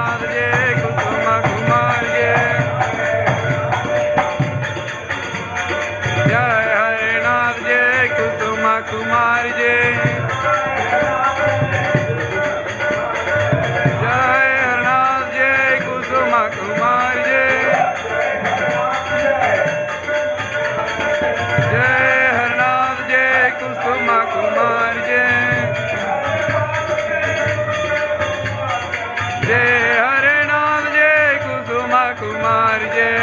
हरनाथ जय कुसुमा कुमार जय जय हरनाथ जय कुसुमा कुमार जय जय हरनाथ जय कुसुमा कुमार जय जय हरनाथ जय कुसुमा कुमार जय जय हरनाथ जय कुसुमा कुमार जय